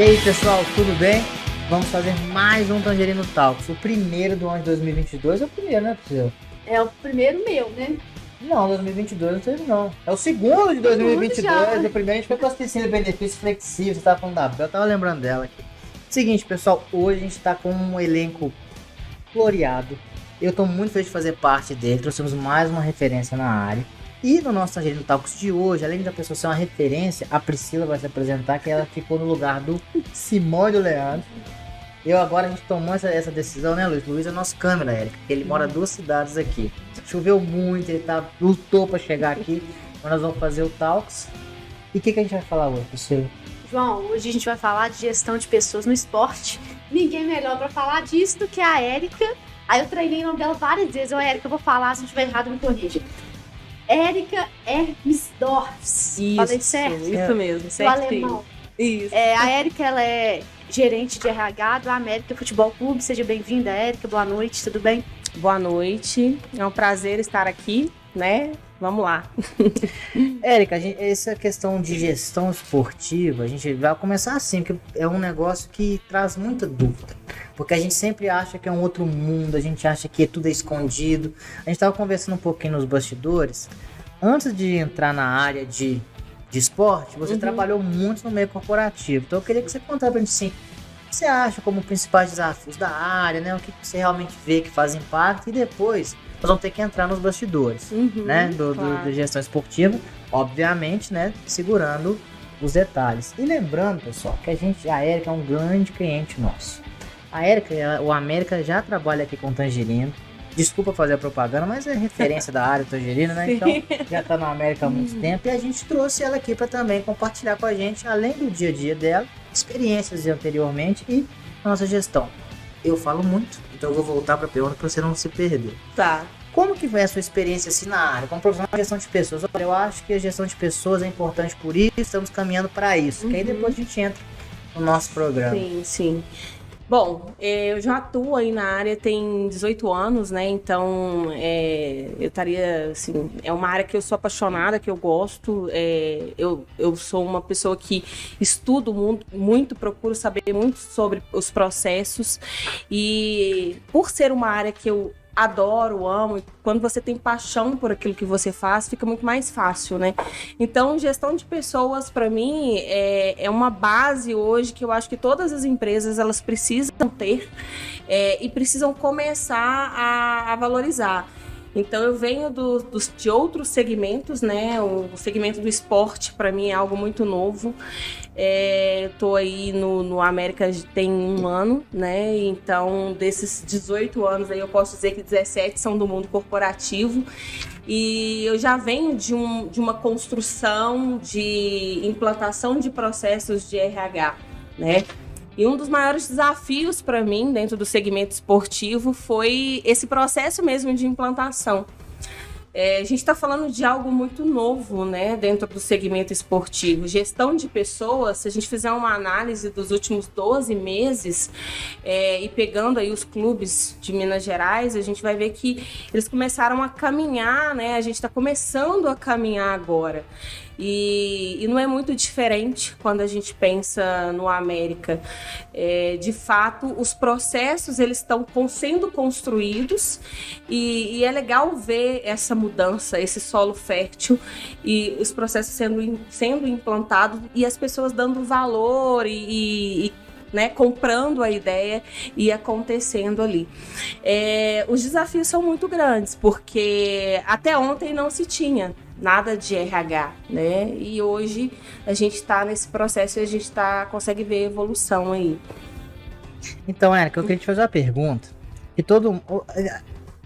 E aí, pessoal, tudo bem? Vamos fazer mais um Tangerino Talks, o primeiro do ano de 2022. É o primeiro, né, Priscila? É o primeiro meu, né? Não, 2022 não teve, não. É o segundo de 2022. O primeiro a gente foi com as piscinas de benefícios flexíveis. Você tava falando da Bel, eu tava lembrando dela aqui. Seguinte, pessoal, hoje a gente tá com um elenco floreado. Eu tô muito feliz de fazer parte dele. Trouxemos mais uma referência na área. E no nosso Tangerino Talks de hoje, além da pessoa ser uma referência, a Priscila vai se apresentar, que ela ficou no lugar do Simão e do Leandro. A gente tomou essa decisão, né, Luiz? Luiz é nosso câmera, Érica, porque ele mora 2 cidades aqui. Choveu muito, ele lutou pra chegar aqui, mas nós vamos fazer o Talks. E o que a gente vai falar hoje, Priscila? João, hoje a gente vai falar de gestão de pessoas no esporte. Ninguém melhor pra falar disso do que a Érica. Aí eu treinei o nome dela várias vezes. Érica, eu vou falar, se eu estiver errado, me corrija. Érica Hermsdorf. Falei certo? Isso mesmo, certo. Alemão. Isso. A Érica, ela é gerente de RH do América Futebol Clube. Seja bem-vinda, Érica. Boa noite, tudo bem? Boa noite. É um prazer estar aqui, né? Vamos lá. Érica, essa questão de gestão esportiva, a gente vai começar assim, porque é um negócio que traz muita dúvida. Porque a gente sempre acha que é um outro mundo, a gente acha que tudo é escondido. A gente estava conversando um pouquinho nos bastidores. Antes de entrar na área de esporte, você trabalhou muito no meio corporativo. Então eu queria que você contasse pra gente assim, o que você acha como principais desafios da área, né? O que você realmente vê que faz impacto, e depois nós vamos ter que entrar nos bastidores, né? Da gestão esportiva, obviamente, né? Segurando os detalhes. E lembrando, pessoal, que a Érica é um grande cliente nosso. A Érica, o América já trabalha aqui com o Tangerino. Desculpa fazer a propaganda, mas é referência da área do Tangerino, né? Então, já tá no América há muito tempo. E a gente trouxe ela aqui para também compartilhar com a gente, além do dia a dia dela, experiências de anteriormente e nossa gestão. Eu falo muito, então eu vou voltar para a pergunta para você não se perder. Tá. Como que foi a sua experiência assim na área, como profissional de gestão de pessoas? Olha, eu acho que a gestão de pessoas é importante por isso, estamos caminhando para isso. Que aí depois a gente entra no nosso programa. Sim. Bom, eu já atuo aí na área tem 18 anos, né? Então, eu estaria, assim, é uma área que eu sou apaixonada, que eu gosto. Eu sou uma pessoa que estudo muito, procuro saber muito sobre os processos. E por ser uma área que eu adoro, amo, e quando você tem paixão por aquilo que você faz, fica muito mais fácil, né? Então, gestão de pessoas, para mim, é uma base hoje que eu acho que todas as empresas, elas precisam ter e precisam começar a valorizar. Então, eu venho de outros segmentos, né? O segmento do esporte, para mim, é algo muito novo. Tô aí no América tem 1 ano, né? Então, desses 18 anos aí, eu posso dizer que 17 são do mundo corporativo. E eu já venho de uma construção de implantação de processos de RH, né? E um dos maiores desafios para mim, dentro do segmento esportivo, foi esse processo mesmo de implantação. A gente está falando de algo muito novo, né, dentro do segmento esportivo. Gestão de pessoas, se a gente fizer uma análise dos últimos 12 meses, e pegando aí os clubes de Minas Gerais, a gente vai ver que eles começaram a caminhar, né, a gente está começando a caminhar agora. E não é muito diferente quando a gente pensa no América. De fato, os processos eles estão sendo construídos e é legal ver essa mudança, esse solo fértil e os processos sendo implantados e as pessoas dando valor né, comprando a ideia e acontecendo ali. Os desafios são muito grandes, porque até ontem não se tinha nada de RH, né? E hoje a gente está nesse processo e a gente consegue ver evolução aí. Então, Érica, eu queria te fazer uma pergunta.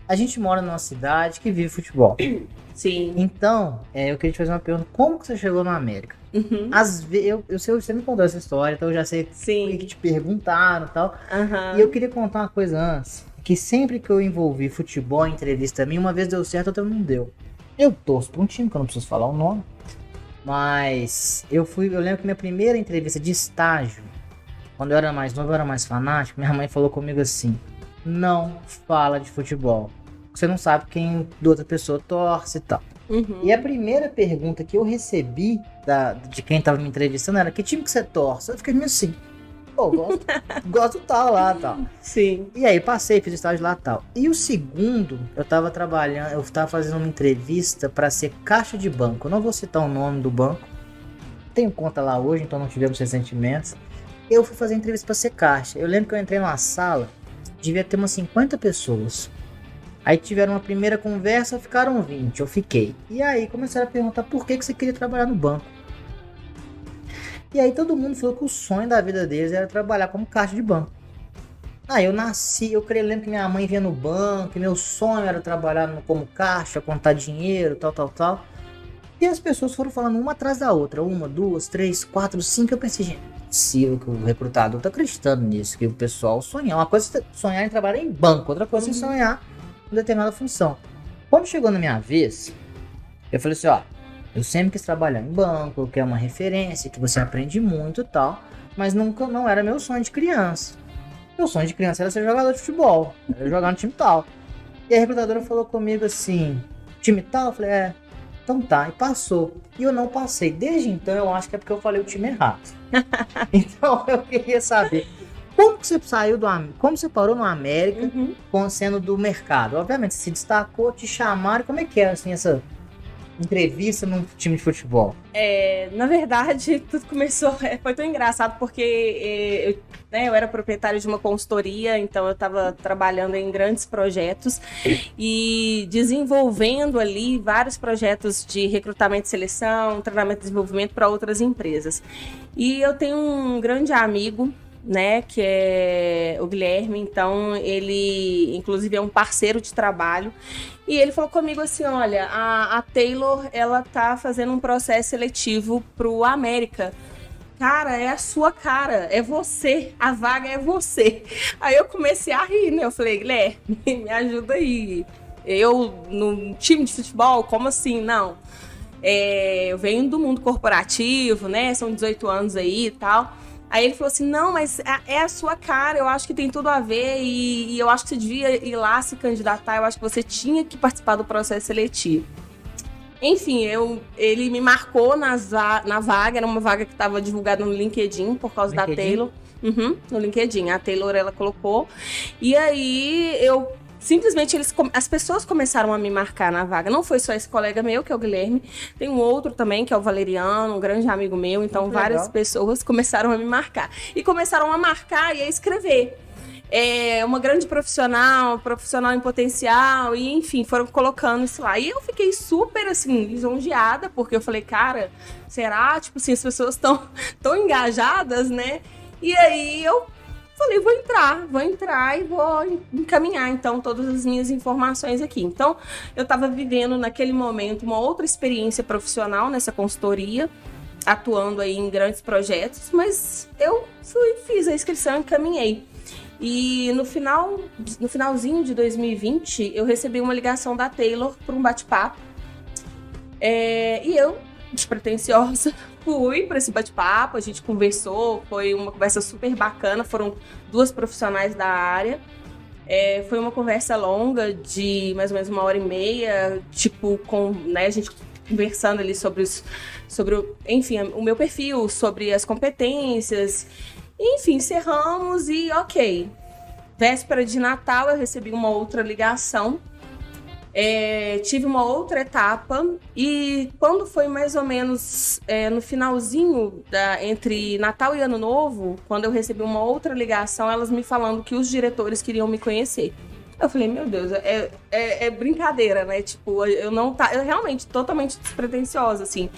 A gente mora numa cidade que vive futebol. Sim. Então, eu queria te fazer uma pergunta. Como que você chegou na América? Às vezes, eu sei, você me contou essa história, então eu já sei o que te perguntaram e tal. E eu queria contar uma coisa antes. Que sempre que eu envolvi futebol em entrevista minha, uma vez deu certo, outra não deu. Eu torço pra um time, que eu não preciso falar o nome. Mas eu lembro que minha primeira entrevista de estágio, quando eu era mais novo, eu era mais fanático, minha mãe falou comigo assim: não fala de futebol. Você não sabe quem da outra pessoa torce e tal. E a primeira pergunta que eu recebi de quem tava me entrevistando era: que time que você torce? Eu fiquei meio assim. Pô, gosto tal lá, tal. Sim. E aí, passei, fiz estágio lá, tal. E o segundo, eu tava fazendo uma entrevista pra ser caixa de banco. Eu não vou citar o nome do banco. Tenho conta lá hoje, então não tivemos ressentimentos. Eu fui fazer entrevista pra ser caixa. Eu lembro que eu entrei numa sala, devia ter umas 50 pessoas. Aí tiveram uma primeira conversa, ficaram 20, eu fiquei. E aí começaram a perguntar por que você queria trabalhar no banco. E aí todo mundo falou que o sonho da vida deles era trabalhar como caixa de banco. Aí eu nasci, lembro que minha mãe vinha no banco, e meu sonho era trabalhar como caixa, contar dinheiro, tal. E as pessoas foram falando uma atrás da outra, 1, 2, 3, 4, 5, eu pensei, gente, não é possível que o recrutador tá acreditando nisso, que o pessoal sonhar. Uma coisa é sonhar em trabalhar em banco, outra coisa é sonhar em determinada função. Quando chegou na minha vez, eu falei assim, ó, eu sempre quis trabalhar em banco, eu quero uma referência, que você aprende muito e tal, mas nunca não era meu sonho de criança. Meu sonho de criança era ser jogador de futebol, era jogar no time tal. E a recrutadora falou comigo assim, time tal? Eu falei, então tá, e passou. E eu não passei. Desde então, eu acho que é porque eu falei o time errado. Então, eu queria saber, como que você saiu como você parou no América, sendo do mercado? Obviamente, você se destacou, te chamaram, como é que é, assim, essa entrevista num time de futebol? Na verdade, tudo começou, foi tão engraçado porque eu era proprietária de uma consultoria, então eu estava trabalhando em grandes projetos e desenvolvendo ali vários projetos de recrutamento e seleção, treinamento e desenvolvimento para outras empresas. E eu tenho um grande amigo, né, que é o Guilherme, então ele inclusive é um parceiro de trabalho, e ele falou comigo assim, olha, a Taylor, ela tá fazendo um processo seletivo pro América. Cara, é a sua cara, é você, a vaga é você. Aí eu comecei a rir, né, eu falei, Guilherme, me ajuda aí, eu no time de futebol, como assim? Não, eu venho do mundo corporativo, né, são 18 anos aí e tal. Aí ele falou assim, não, mas é a sua cara, eu acho que tem tudo a ver e eu acho que você devia ir lá se candidatar, eu acho que você tinha que participar do processo seletivo. Enfim, ele me marcou na vaga, era uma vaga que estava divulgada no LinkedIn por causa da Taylor. No LinkedIn, a Taylor, ela colocou. E aí simplesmente as pessoas começaram a me marcar na vaga. Não foi só esse colega meu, que é o Guilherme. Tem um outro também, que é o Valeriano, um grande amigo meu. Então, várias pessoas começaram a me marcar. E começaram a marcar e a escrever. Uma grande profissional em potencial. E, enfim, foram colocando isso lá. E eu fiquei super, assim, lisonjeada. Porque eu falei, cara, será? Tipo assim, as pessoas tão engajadas, né? E aí, eu falei, vou entrar e vou encaminhar, então, todas as minhas informações aqui. Então, eu estava vivendo, naquele momento, uma outra experiência profissional nessa consultoria, atuando aí em grandes projetos, mas eu fiz a inscrição e encaminhei. E no finalzinho de 2020, eu recebi uma ligação da Taylor para um bate-papo. E eu, despretensiosa, fui para esse bate-papo, a gente conversou, foi uma conversa super bacana, foram 2 profissionais da área. Foi uma conversa longa de mais ou menos 1h30, tipo, a gente conversando ali sobre enfim, o meu perfil, sobre as competências. Enfim, encerramos e ok. Véspera de Natal, eu recebi uma outra ligação. Tive uma outra etapa e quando foi mais ou menos no finalzinho entre Natal e Ano Novo, quando eu recebi uma outra ligação, elas me falando que os diretores queriam me conhecer. Eu falei, meu Deus, é brincadeira, né? Tipo, eu realmente totalmente despretensiosa, assim.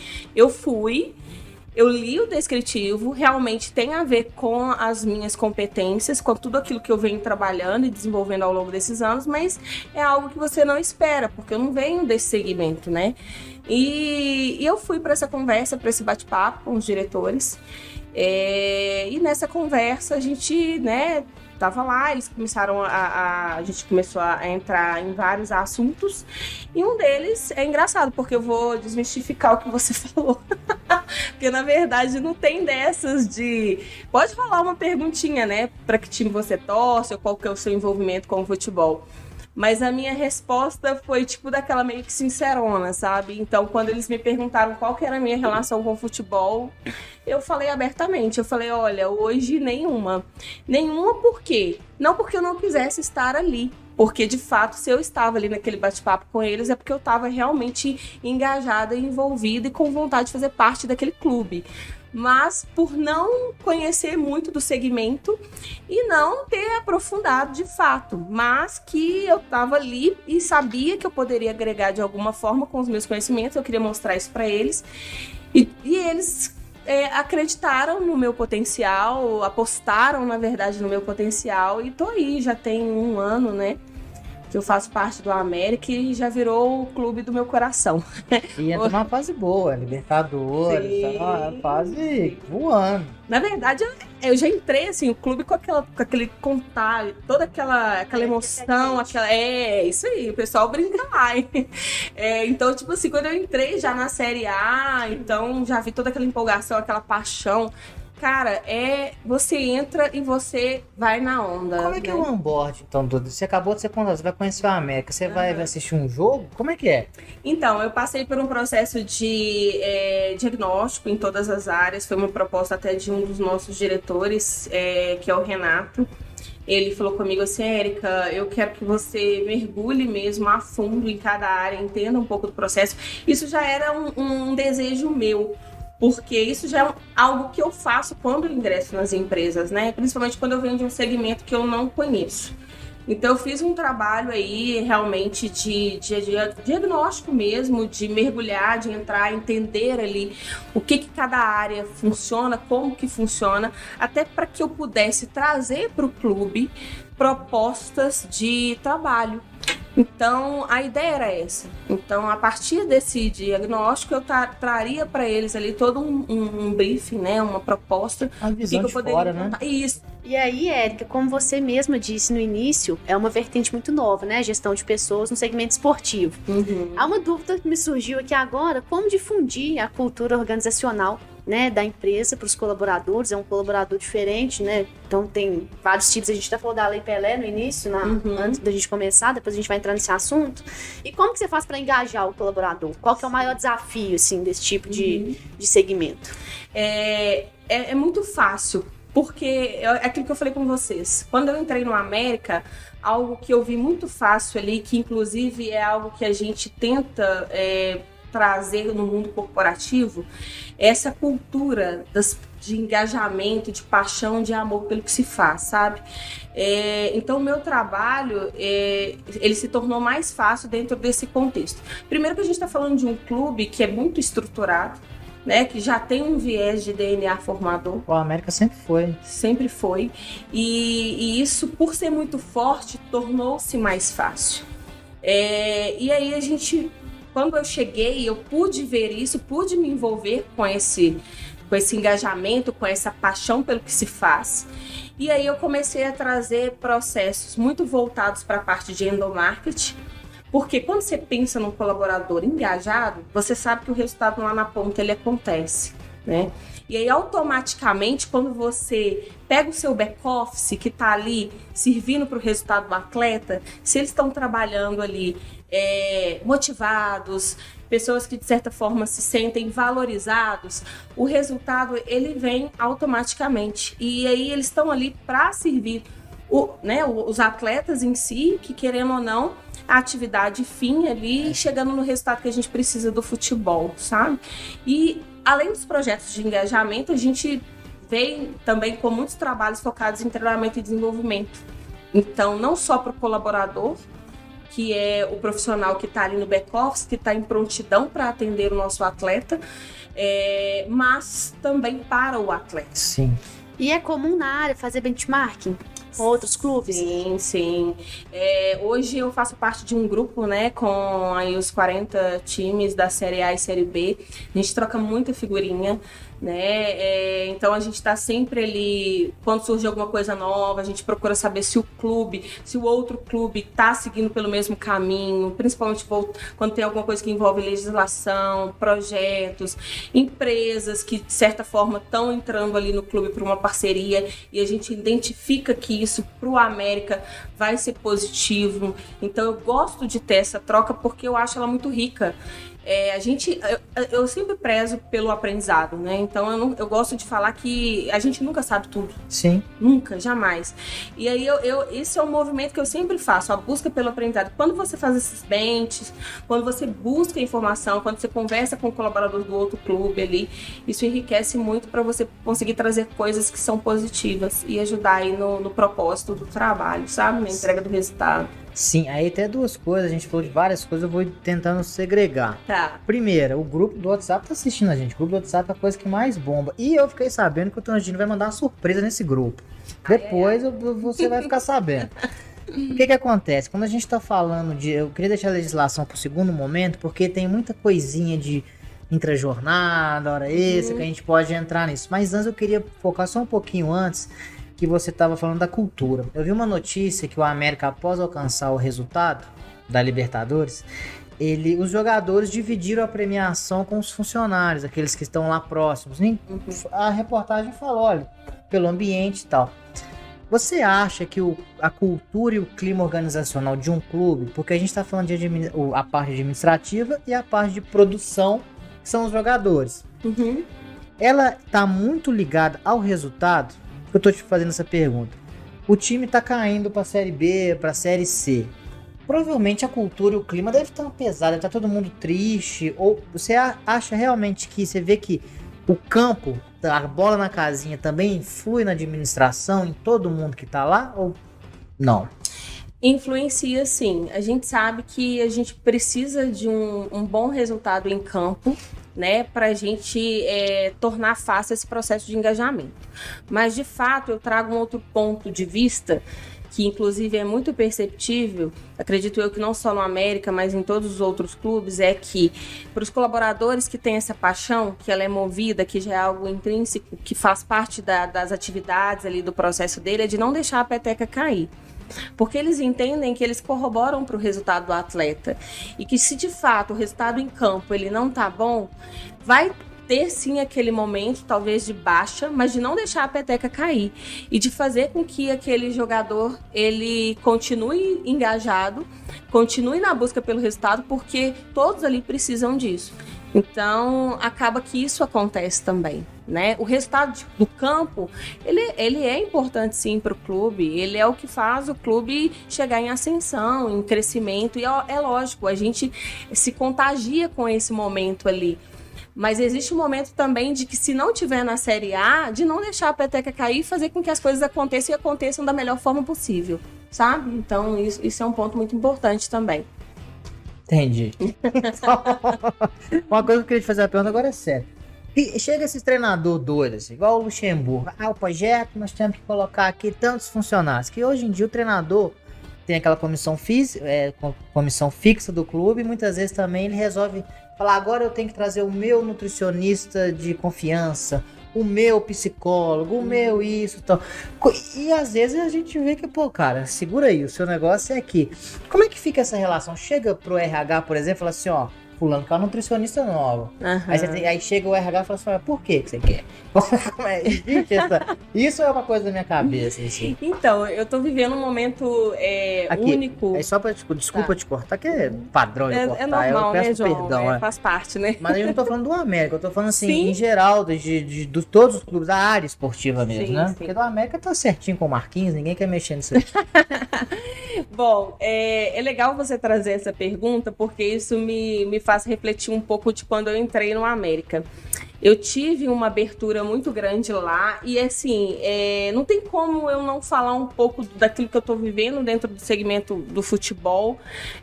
Eu li o descritivo, realmente tem a ver com as minhas competências, com tudo aquilo que eu venho trabalhando e desenvolvendo ao longo desses anos, mas é algo que você não espera, porque eu não venho desse segmento, né? E eu fui para essa conversa, para esse bate-papo com os diretores, e nessa conversa a gente, né, tava lá, eles começaram a gente começou a entrar em vários assuntos, e um deles é engraçado, porque eu vou desmistificar o que você falou. Porque, na verdade, não tem dessas de... Pode rolar uma perguntinha, né? Para que time você torce ou qual que é o seu envolvimento com o futebol. Mas a minha resposta foi, tipo, daquela meio que sincerona, sabe? Então, quando eles me perguntaram qual que era a minha relação com o futebol, eu falei abertamente. Eu falei, olha, hoje nenhuma. Nenhuma por quê? Não porque eu não quisesse estar ali. Porque, de fato, se eu estava ali naquele bate-papo com eles, é porque eu estava realmente engajada, envolvida e com vontade de fazer parte daquele clube. Mas por não conhecer muito do segmento e não ter aprofundado de fato, mas que eu estava ali e sabia que eu poderia agregar de alguma forma com os meus conhecimentos, eu queria mostrar isso para eles e eles acreditaram no meu potencial, apostaram na verdade no meu potencial e tô aí, já tem 1 ano, né? Que eu faço parte do América e já virou o clube do meu coração. E entra numa fase boa, Libertadores, tá uma fase voando. Na verdade, eu já entrei, assim, o clube com aquele contato, toda aquela emoção, isso aí, o pessoal brinca lá. Então, tipo assim, quando eu entrei já na Série A, então já vi toda aquela empolgação, aquela paixão. Cara, você entra e você vai na onda. Como é que é o onboard, então, Duda? Você acabou de ser contratado, você vai conhecer o América, você vai assistir um jogo? Como é que é? Então, eu passei por um processo de diagnóstico em todas as áreas, foi uma proposta até de um dos nossos diretores, que é o Renato. Ele falou comigo assim, Érica, eu quero que você mergulhe mesmo a fundo em cada área, entenda um pouco do processo. Isso já era um desejo meu. Porque isso já é algo que eu faço quando eu ingresso nas empresas, né? Principalmente quando eu venho de um segmento que eu não conheço. Então eu fiz um trabalho aí realmente de diagnóstico mesmo, de mergulhar, de entrar, entender ali o que cada área funciona, como que funciona, até para que eu pudesse trazer para o clube propostas de trabalho. Então, a ideia era essa. Então, a partir desse diagnóstico, eu traria para eles ali todo um briefing, né? Uma proposta. A visão que eu de poderia fora, né? Isso. E aí, Érica, como você mesma disse no início, é uma vertente muito nova, né? Gestão de pessoas no segmento esportivo. Uhum. Há uma dúvida que me surgiu aqui agora, como difundir a cultura organizacional, né, da empresa para os colaboradores, é um colaborador diferente, né? Então tem vários tipos, a gente até falou da Lei Pelé no início, antes da gente começar, depois a gente vai entrar nesse assunto. E como que você faz para engajar o colaborador? Qual que é o maior desafio, assim, desse tipo de segmento? É muito fácil, porque é aquilo que eu falei com vocês. Quando eu entrei no América, algo que eu vi muito fácil ali, que inclusive é algo que a gente tenta trazer no mundo corporativo, essa cultura de engajamento, de paixão, de amor pelo que se faz, sabe? Então, o meu trabalho, ele se tornou mais fácil dentro desse contexto. Primeiro que a gente está falando de um clube que é muito estruturado, né, que já tem um viés de DNA formador. O América sempre foi. Sempre foi. E isso, por ser muito forte, tornou-se mais fácil. E aí a gente... Quando eu cheguei, eu pude ver isso, pude me envolver com esse engajamento, com essa paixão pelo que se faz. E aí eu comecei a trazer processos muito voltados para a parte de endomarketing, porque quando você pensa num colaborador engajado, você sabe que o resultado lá na ponta ele acontece, né? E aí, automaticamente, quando você pega o seu back-office que está ali servindo para o resultado do atleta, se eles estão trabalhando ali motivados, pessoas que de certa forma se sentem valorizados, o resultado ele vem automaticamente. E aí eles estão ali para servir os atletas em si, que querendo ou não, a atividade fim ali, chegando no resultado que a gente precisa do futebol, sabe? E além dos projetos de engajamento, a gente vem também com muitos trabalhos focados em treinamento e desenvolvimento. Então, não só para o colaborador, que é o profissional que está ali no back-office, que está em prontidão para atender o nosso atleta, mas também para o atleta. Sim. E é comum na área fazer benchmarking com outros clubes? Sim. Hoje eu faço parte de um grupo, né, com aí os 40 times da Série A e Série B. A gente troca muita figurinha. né? Então a gente está sempre ali, quando surge alguma coisa nova, a gente procura saber se o outro clube está seguindo pelo mesmo caminho, principalmente quando tem alguma coisa que envolve legislação, projetos, empresas que de certa forma estão entrando ali no clube para uma parceria e a gente identifica que isso para o América vai ser positivo. Então eu gosto de ter essa troca porque eu acho ela muito rica. Eu sempre prezo pelo aprendizado, né? Então eu gosto de falar que a gente nunca sabe tudo. Sim. Nunca, jamais. E aí esse é um movimento que eu sempre faço, a busca pelo aprendizado. Quando você faz esses benches, quando você busca informação, quando você conversa com o colaborador do outro clube ali, isso enriquece muito para você conseguir trazer coisas que são positivas e ajudar aí no propósito do trabalho, sabe? Na entrega do resultado. Sim, aí tem duas coisas, a gente falou de várias coisas, eu vou tentando segregar. Tá. Primeira, o grupo do WhatsApp tá assistindo a gente, o grupo do WhatsApp é a coisa que mais bomba. E eu fiquei sabendo que o Tondino vai mandar uma surpresa nesse grupo. Depois você vai ficar sabendo. O que acontece? Quando a gente tá falando eu queria deixar a legislação pro segundo momento, porque tem muita coisinha de intrajornada, hora extra, que a gente pode entrar nisso. Mas antes eu queria focar só um pouquinho antes, que você estava falando da cultura. Eu vi uma notícia que o América, após alcançar o resultado da Libertadores, os jogadores dividiram a premiação com os funcionários, aqueles que estão lá próximos. A reportagem falou, olha, pelo ambiente e tal. Você acha que a cultura e o clima organizacional de um clube, porque a gente está falando de a parte administrativa e a parte de produção, que são os jogadores, ela está muito ligada ao resultado? Eu tô te fazendo essa pergunta. O time tá caindo pra Série B, pra Série C. Provavelmente a cultura e o clima deve estar pesado, deve estar todo mundo triste. Ou você acha realmente que você vê que o campo, a bola na casinha também influi na administração, em todo mundo que tá lá? Ou não? Influencia, sim. A gente sabe que a gente precisa de um bom resultado em campo, né, para a gente tornar fácil esse processo de engajamento. Mas, de fato, eu trago um outro ponto de vista que, inclusive, é muito perceptível, acredito eu que não só no América, mas em todos os outros clubes, é que, para os colaboradores que têm essa paixão, que ela é movida, que já é algo intrínseco, que faz parte das atividades ali do processo dele, é de não deixar a peteca cair. Porque eles entendem que eles corroboram para o resultado do atleta e que se de fato o resultado em campo ele não tá bom, vai ter sim aquele momento talvez de baixa, mas de não deixar a peteca cair e de fazer com que aquele jogador ele continue engajado, continue na busca pelo resultado, porque todos ali precisam disso. Então, acaba que isso acontece também, né? O resultado do campo, ele é importante sim para o clube, ele é o que faz o clube chegar em ascensão, em crescimento, e é lógico, a gente se contagia com esse momento ali. Mas existe um momento também de que se não tiver na Série A, de não deixar a peteca cair e fazer com que as coisas aconteçam e aconteçam da melhor forma possível, sabe? Então, isso é um ponto muito importante também. Entendi. Uma coisa que eu queria te fazer a pergunta agora é sério. Chega esses treinador doidos, assim, igual o Luxemburgo. O projeto, nós temos que colocar aqui tantos funcionários. Que hoje em dia o treinador tem aquela comissão fixa do clube. E muitas vezes também ele resolve falar, agora eu tenho que trazer o meu nutricionista de confiança, o meu psicólogo, o meu isso e tal. E às vezes a gente vê que, pô, cara, segura aí, o seu negócio é aqui. Como é que fica essa relação? Chega pro RH, por exemplo, e fala assim, ó, fulano que é um nutricionista novo. Aí chega o RH e fala assim, por que você quer? Gente, isso é uma coisa da minha cabeça. Assim. Então, eu tô vivendo um momento único. É só pra, desculpa te cortar, que é padrão de cortar. É normal, eu peço né, João? perdão. Faz parte, né? Mas eu não tô falando do América, eu tô falando assim, sim, em geral, de todos os clubes, da área esportiva mesmo, sim, né? Sim. Porque do América tá certinho com o Marquinhos, ninguém quer mexer nisso aí. Bom, é legal você trazer essa pergunta, porque isso me faz refletir um pouco de quando eu entrei no América. Eu tive uma abertura muito grande lá e, assim, não tem como eu não falar um pouco daquilo que eu estou vivendo dentro do segmento do futebol,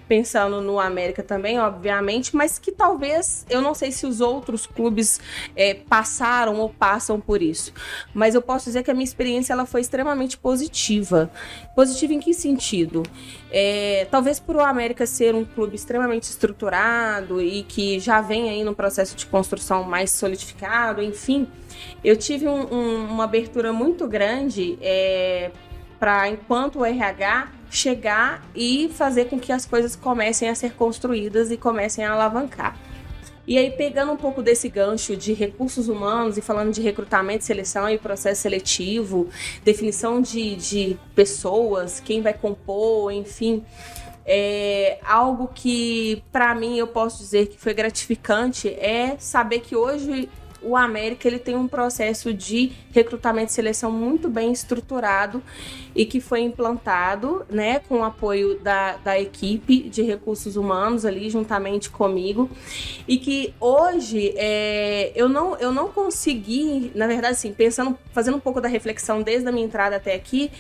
pensando no América também, obviamente, mas que talvez, eu não sei se os outros clubes passaram ou passam por isso, mas eu posso dizer que a minha experiência ela foi extremamente positiva. Positiva em que sentido? Talvez por o América ser um clube extremamente estruturado e que já vem aí no processo de construção mais solidificado modificado, enfim, eu tive uma abertura muito grande para, enquanto o RH, chegar e fazer com que as coisas comecem a ser construídas e comecem a alavancar. E aí, pegando um pouco desse gancho de recursos humanos e falando de recrutamento, seleção e processo seletivo, definição de pessoas, quem vai compor, enfim, algo que, para mim, eu posso dizer que foi gratificante é saber que hoje o América ele tem um processo de recrutamento e seleção muito bem estruturado e que foi implantado, né, com o apoio da equipe de recursos humanos ali juntamente comigo, e que hoje eu não consegui, na verdade, assim, fazendo um pouco da reflexão desde a minha entrada até aqui,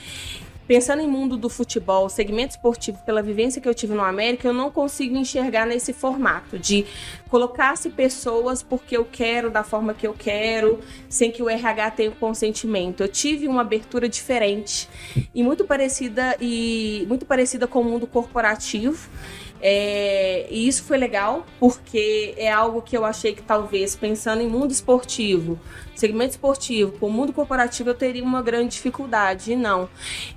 pensando em mundo do futebol, segmento esportivo, pela vivência que eu tive no América, eu não consigo enxergar nesse formato de colocar-se pessoas porque eu quero, da forma que eu quero, sem que o RH tenha o consentimento. Eu tive uma abertura diferente e muito parecida com o mundo corporativo. E isso foi legal, porque é algo que eu achei que talvez, pensando em mundo esportivo, segmento esportivo, com o mundo corporativo, eu teria uma grande dificuldade, e não.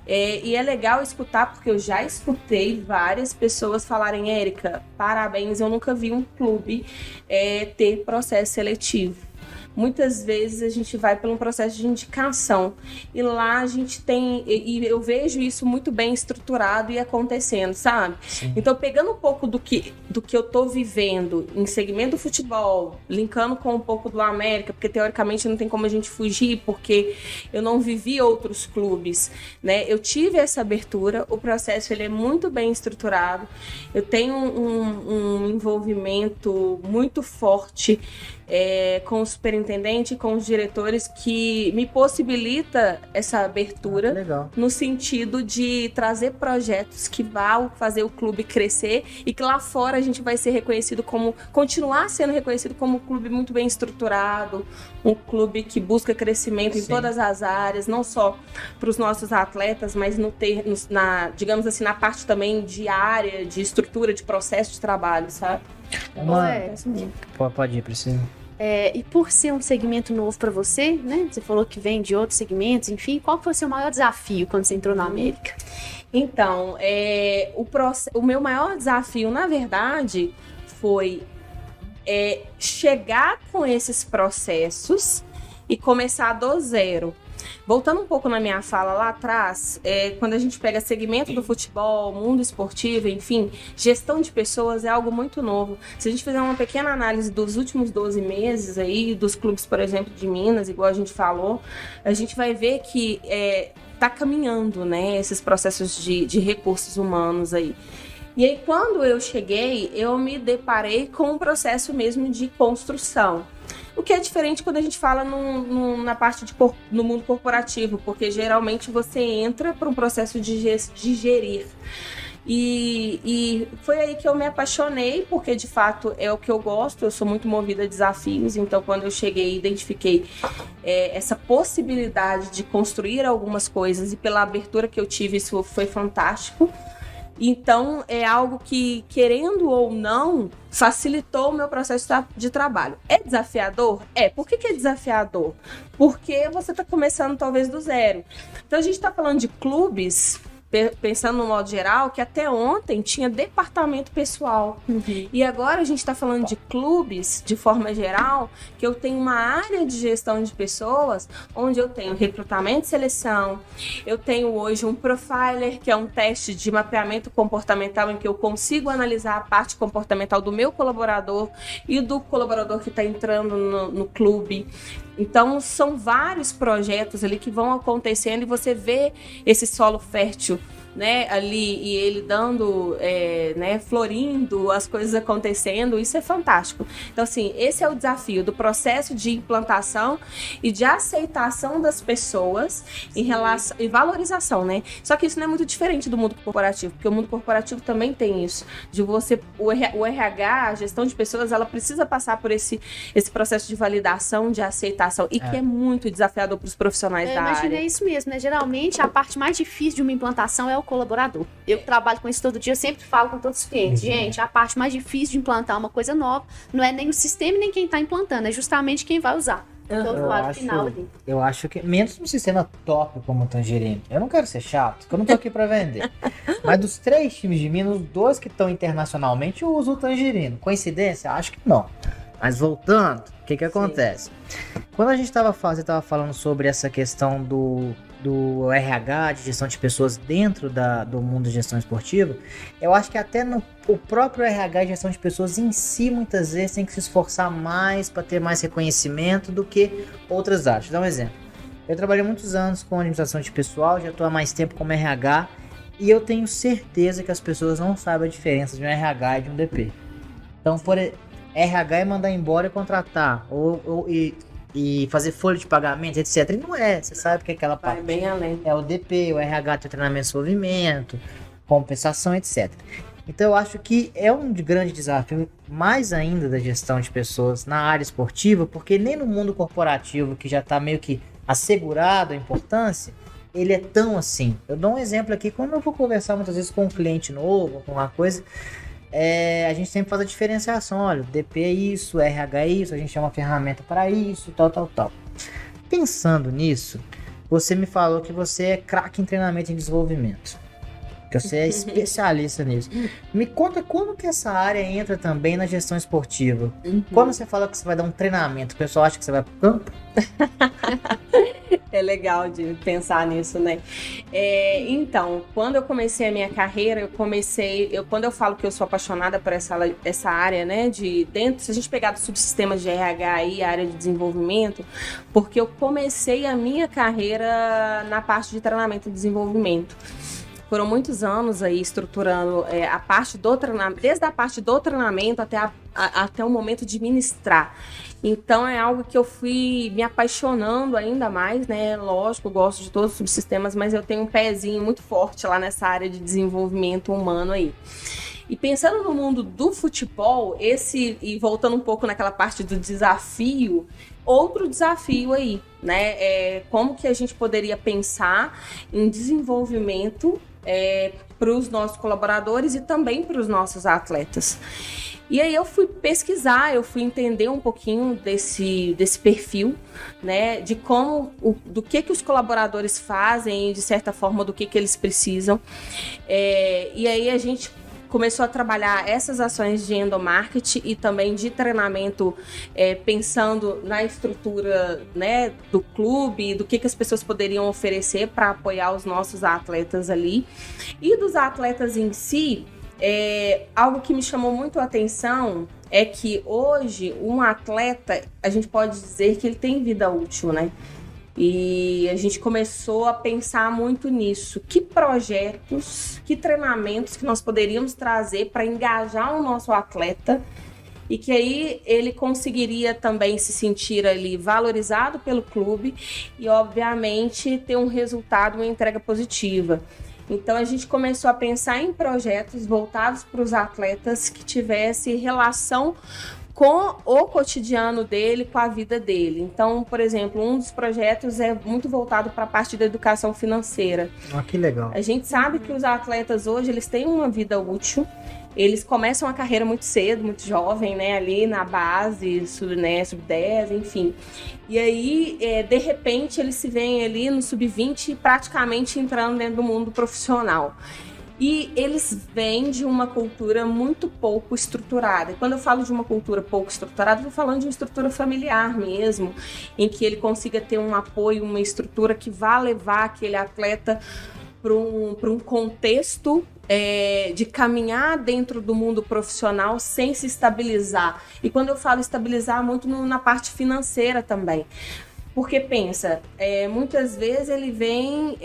E é legal escutar, porque eu já escutei várias pessoas falarem: Érica, parabéns, eu nunca vi um clube ter processo seletivo. Muitas vezes a gente vai por um processo de indicação e lá a gente tem, e eu vejo isso muito bem estruturado e acontecendo, sabe? Sim. Então, pegando um pouco do que eu tô vivendo em segmento do futebol, linkando com um pouco do América, porque teoricamente não tem como a gente fugir, porque eu não vivi outros clubes, né? Eu tive essa abertura, o processo ele é muito bem estruturado, eu tenho um envolvimento muito forte com o superintendente, com os diretores, que me possibilita essa abertura. Legal. No sentido de trazer projetos que vão fazer o clube crescer e que lá fora a gente vai ser reconhecido continuar sendo reconhecido como um clube muito bem estruturado, um clube que busca crescimento em todas as áreas, não só para os nossos atletas, mas digamos assim, na parte também de área, de estrutura, de processo de trabalho, sabe? Pode ir, Priscila. E por ser um segmento novo para você, né? Você falou que vem de outros segmentos, enfim, qual foi o seu maior desafio quando você entrou na América? Então, o meu maior desafio, na verdade, foi chegar com esses processos e começar do zero. Voltando um pouco na minha fala lá atrás, quando a gente pega segmento do futebol, mundo esportivo, enfim, gestão de pessoas é algo muito novo. Se a gente fizer uma pequena análise dos últimos 12 meses aí, dos clubes, por exemplo, de Minas, igual a gente falou, a gente vai ver que tá caminhando, né, esses processos de recursos humanos aí. E aí, quando eu cheguei, eu me deparei com um processo mesmo de construção. O que é diferente quando a gente fala na parte no mundo corporativo, porque geralmente você entra para um processo de gerir. E foi aí que eu me apaixonei, porque de fato é o que eu gosto, eu sou muito movida a desafios, então quando eu cheguei e identifiquei essa possibilidade de construir algumas coisas, e pela abertura que eu tive, isso foi fantástico. Então, é algo que, querendo ou não, facilitou o meu processo de trabalho. É desafiador? Por que é desafiador? Porque você está começando talvez do zero. Então, a gente está falando de clubes, pensando no modo geral, que até ontem tinha departamento pessoal. Uhum. E agora a gente está falando de clubes, de forma geral, que eu tenho uma área de gestão de pessoas, onde eu tenho recrutamento e seleção, eu tenho hoje um profiler, que é um teste de mapeamento comportamental, em que eu consigo analisar a parte comportamental do meu colaborador e do colaborador que está entrando no clube. Então, são vários projetos ali que vão acontecendo e você vê esse solo fértil, né, ali, e ele dando, florindo, as coisas acontecendo, isso é fantástico. Então, assim, esse é o desafio do processo de implantação e de aceitação das pessoas em relação, e valorização, né? Só que isso não é muito diferente do mundo corporativo, porque o mundo corporativo também tem isso, de o RH, a gestão de pessoas, ela precisa passar por esse processo de validação, de aceitação, e que é muito desafiador para os profissionais da área. Imagina, é isso mesmo, né? Geralmente, a parte mais difícil de uma implantação é o colaborador. Eu que trabalho com isso todo dia, eu sempre falo com todos os clientes, gente, a parte mais difícil de implantar uma coisa nova não é nem o sistema nem quem está implantando, é justamente quem vai usar. Eu acho que, menos um sistema top como o Tangerine. Eu não quero ser chato, porque eu não tô aqui pra vender. Mas dos 3 times de Minas, os 2 que estão internacionalmente usam o Tangerine. Coincidência? Acho que não. Mas voltando, o que acontece? Quando a gente tava falando sobre essa questão do RH, de gestão de pessoas dentro do mundo de gestão esportiva, eu acho que até o próprio RH de gestão de pessoas em si, muitas vezes, tem que se esforçar mais para ter mais reconhecimento do que outras áreas. Vou dar um exemplo. Eu trabalhei muitos anos com administração de pessoal, já estou há mais tempo como RH, e eu tenho certeza que as pessoas não sabem a diferença de um RH e de um DP. Então, RH é mandar embora e contratar, e fazer folha de pagamento, etc. E não é, você sabe que é aquela parte. Vai bem além. É o DP, o RH tem treinamento de desenvolvimento, compensação, etc. Então eu acho que é um grande desafio, mais ainda da gestão de pessoas na área esportiva, porque nem no mundo corporativo, que já está meio que assegurado a importância, ele é tão assim. Eu dou um exemplo aqui, quando eu vou conversar muitas vezes com um cliente novo, com uma coisa, a gente sempre faz a diferenciação, olha, DP é isso, RH é isso, a gente tem uma ferramenta para isso, tal. Pensando nisso, você me falou que você é craque em treinamento e desenvolvimento, que você é especialista nisso. Me conta como que essa área entra também na gestão esportiva. Quando você fala que você vai dar um treinamento, o pessoal acha que você vai pro campo? É legal de pensar nisso, né? Então, quando eu comecei a minha carreira, quando eu falo que eu sou apaixonada por essa área, né, se a gente pegar do subsistema de RH e a área de desenvolvimento, porque eu comecei a minha carreira na parte de treinamento e desenvolvimento. Foram muitos anos aí estruturando a parte do treinamento, desde a parte do treinamento até o momento de ministrar. Então é algo que eu fui me apaixonando ainda mais, né? Lógico, eu gosto de todos os subsistemas, mas eu tenho um pezinho muito forte lá nessa área de desenvolvimento humano aí. E pensando no mundo do futebol, e voltando um pouco naquela parte do desafio, outro desafio aí, né? Como que a gente poderia pensar em desenvolvimento para os nossos colaboradores e também para os nossos atletas. E aí eu fui pesquisar, eu fui entender um pouquinho desse perfil, né, de do que os colaboradores fazem, de certa forma, do que eles precisam. E aí a gente começou a trabalhar essas ações de endomarketing e também de treinamento, pensando na estrutura, né, do clube, do que as pessoas poderiam oferecer para apoiar os nossos atletas ali. E dos atletas em si, algo que me chamou muito a atenção é que hoje um atleta, a gente pode dizer que ele tem vida útil, né? E a gente começou a pensar muito nisso. Que projetos, que treinamentos que nós poderíamos trazer para engajar o nosso atleta e que aí ele conseguiria também se sentir ali valorizado pelo clube e, obviamente, ter um resultado, uma entrega positiva. Então a gente começou a pensar em projetos voltados para os atletas que tivessem relação com o cotidiano dele, com a vida dele. Então, por exemplo, um dos projetos é muito voltado para a parte da educação financeira. Que legal. A gente sabe que os atletas hoje, eles têm uma vida útil, eles começam a carreira muito cedo, muito jovem, né, ali na base, sub-10, enfim. E aí, de repente, eles se veem ali no sub-20 praticamente entrando dentro do mundo profissional. E eles vêm de uma cultura muito pouco estruturada. E quando eu falo de uma cultura pouco estruturada, eu estou falando de uma estrutura familiar mesmo, em que ele consiga ter um apoio, uma estrutura que vá levar aquele atleta para um contexto de caminhar dentro do mundo profissional sem se estabilizar. E quando eu falo estabilizar, muito na parte financeira também. Porque pensa, muitas vezes ele vem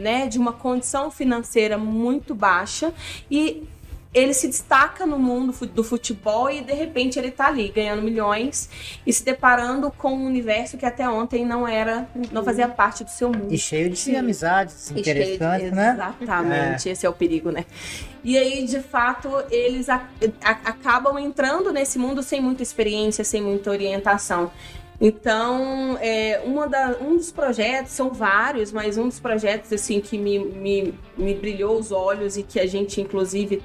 né, de uma condição financeira muito baixa e ele se destaca no mundo do futebol e de repente ele está ali ganhando milhões e se deparando com um universo que até ontem não fazia parte do seu mundo. E cheio de amizades interessantes, né? Exatamente, esse é o perigo, né? E aí, de fato, eles acabam entrando nesse mundo sem muita experiência, sem muita orientação. Então, um dos projetos, são vários, mas um dos projetos assim, que me brilhou os olhos e que a gente, inclusive,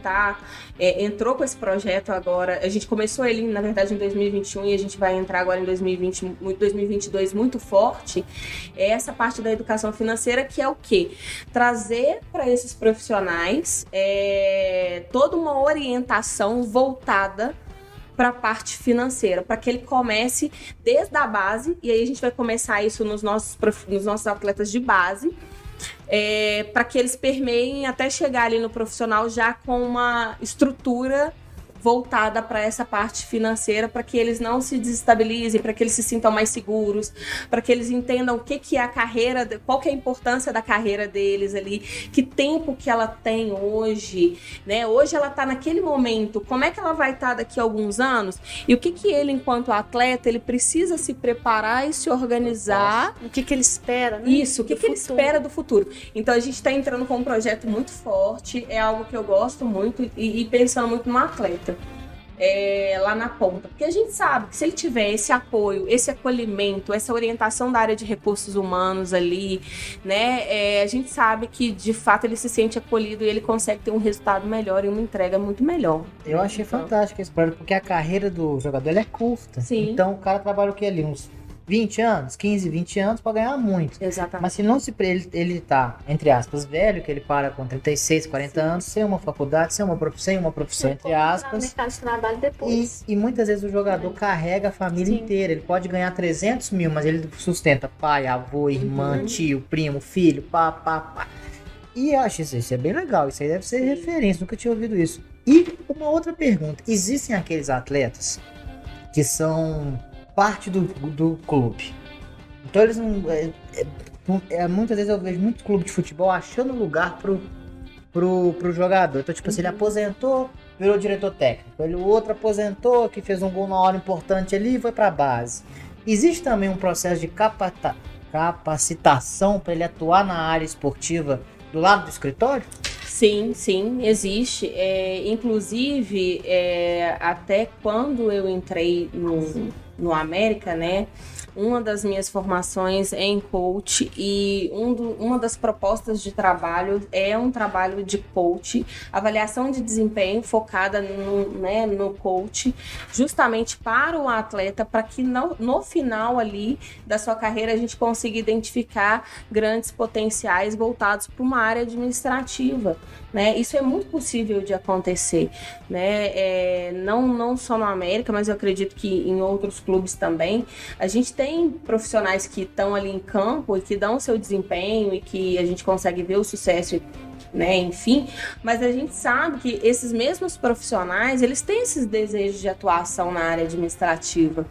entrou com esse projeto agora. A gente começou ele, na verdade, em 2021 e a gente vai entrar agora em 2022 muito forte. É essa parte da educação financeira, que é o quê? Trazer para esses profissionais toda uma orientação voltada para a parte financeira, para que ele comece desde a base, e aí a gente vai começar isso nos nossos atletas de base, para que eles permeiem até chegar ali no profissional já com uma estrutura voltada para essa parte financeira, para que eles não se desestabilizem, para que eles se sintam mais seguros, para que eles entendam o que é a carreira, qual que é a importância da carreira deles ali, que tempo que ela tem hoje, né? Hoje ela está naquele momento, como é que ela vai estar daqui a alguns anos? E o que ele, enquanto atleta, ele precisa se preparar e se organizar. O que ele espera, né? Isso, o que ele espera do futuro. Então a gente está entrando com um projeto muito forte, é algo que eu gosto muito e pensando muito no atleta. Lá na ponta, porque a gente sabe que se ele tiver esse apoio, esse acolhimento, essa orientação da área de recursos humanos ali, né, a gente sabe que de fato ele se sente acolhido e ele consegue ter um resultado melhor e uma entrega muito melhor. Eu achei fantástico esse projeto, porque a carreira do jogador é curta. Sim. Então o cara trabalha o que ali? Uns 20 anos, 15, 20 anos para ganhar muito. Exatamente. Mas se não ele tá, entre aspas, velho, que ele para com 36, 40 anos, sem uma faculdade, sem uma profissão, entre aspas. No mercado de trabalho depois. E muitas vezes o jogador carrega a família inteira. Ele pode ganhar 300 mil, mas ele sustenta pai, avô, irmã, tio, primo, filho, pá. E eu acho isso é bem legal. Isso aí deve ser referência, nunca tinha ouvido isso. E uma outra pergunta. Existem aqueles atletas que são parte do clube. Então eles não... muitas vezes eu vejo muito clube de futebol achando lugar pro jogador. Então, tipo assim, ele aposentou, virou diretor técnico. O outro aposentou, que fez um gol na hora importante ali e foi pra base. Existe também um processo de capacitação para ele atuar na área esportiva do lado do escritório? Sim, existe. Inclusive, até quando eu entrei no América, né? Uma das minhas formações é em coach e uma das propostas de trabalho é um trabalho de coach, avaliação de desempenho focada no coach, justamente para o atleta, para que no final ali da sua carreira a gente consiga identificar grandes potenciais voltados para uma área administrativa. Né? Isso é muito possível de acontecer, né? Não só no América, mas eu acredito que em outros clubes também. A gente tem profissionais que estão ali em campo e que dão o seu desempenho e que a gente consegue ver o sucesso, né? Enfim, mas a gente sabe que esses mesmos profissionais, eles têm esses desejos de atuação na área administrativa.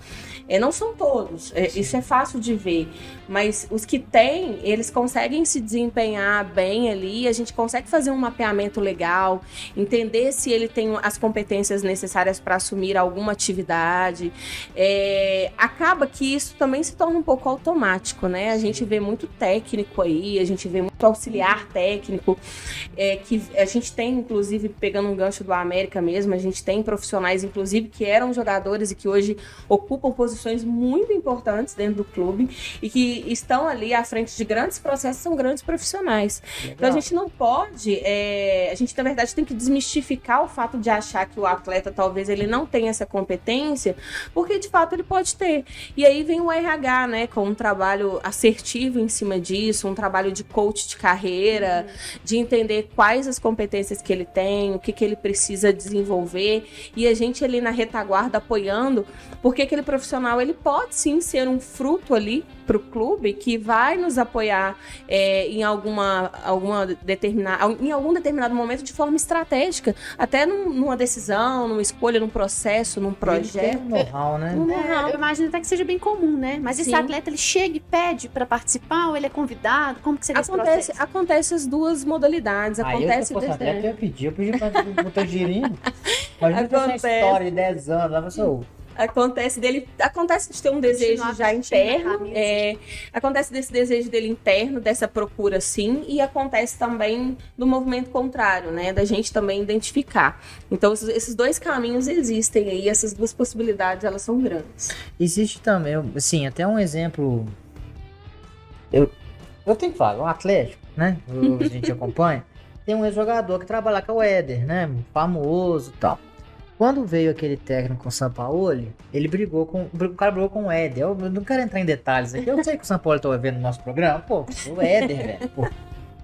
Não são todos, isso é fácil de ver, mas os que têm, eles conseguem se desempenhar bem ali, a gente consegue fazer um mapeamento legal, entender se ele tem as competências necessárias para assumir alguma atividade. Acaba que isso também se torna um pouco automático, né? A gente vê muito técnico aí, a gente vê muito auxiliar técnico, que a gente tem, inclusive, pegando um gancho do América mesmo, a gente tem profissionais, inclusive, que eram jogadores e que hoje ocupam posições muito importantes dentro do clube e que estão ali à frente de grandes processos, são grandes profissionais. Legal. Então a gente não pode, a gente na verdade tem que desmistificar o fato de achar que o atleta talvez ele não tenha essa competência, porque de fato ele pode ter. E aí vem o RH, né, com um trabalho assertivo em cima disso, um trabalho de coach de carreira, de entender quais as competências que ele tem, o que ele precisa desenvolver, e a gente ali na retaguarda apoiando, porque aquele profissional ele pode sim ser um fruto ali para o clube que vai nos apoiar em algum determinado momento de forma estratégica, até numa decisão, numa escolha, num processo, num projeto. Tem um know-how, né? Eu imagino até que seja bem comum, né? Mas esse atleta, ele chega e pede para participar ou ele é convidado? Como que seria esse processo? Acontece as duas modalidades. Acontece eu pedi para botar girinho. Mas não tem essa história de 10 anos, lá você Acontece de ter um desejo já interno, acontece desse desejo dele interno, dessa procura sim, e acontece também do movimento contrário, né, da gente também identificar. Então esses dois caminhos existem aí, essas duas possibilidades, elas são grandes. Existe também, assim, até um exemplo, eu tenho que falar, o Atlético, né, a gente acompanha, tem um ex-jogador que trabalha com o Éder, né, famoso e tal. Quando veio aquele técnico com o Sampaoli, o cara brigou com o Éder. Eu não quero entrar em detalhes aqui, eu sei que o Sampaoli tá vendo no nosso programa, pô, o Éder, velho, pô,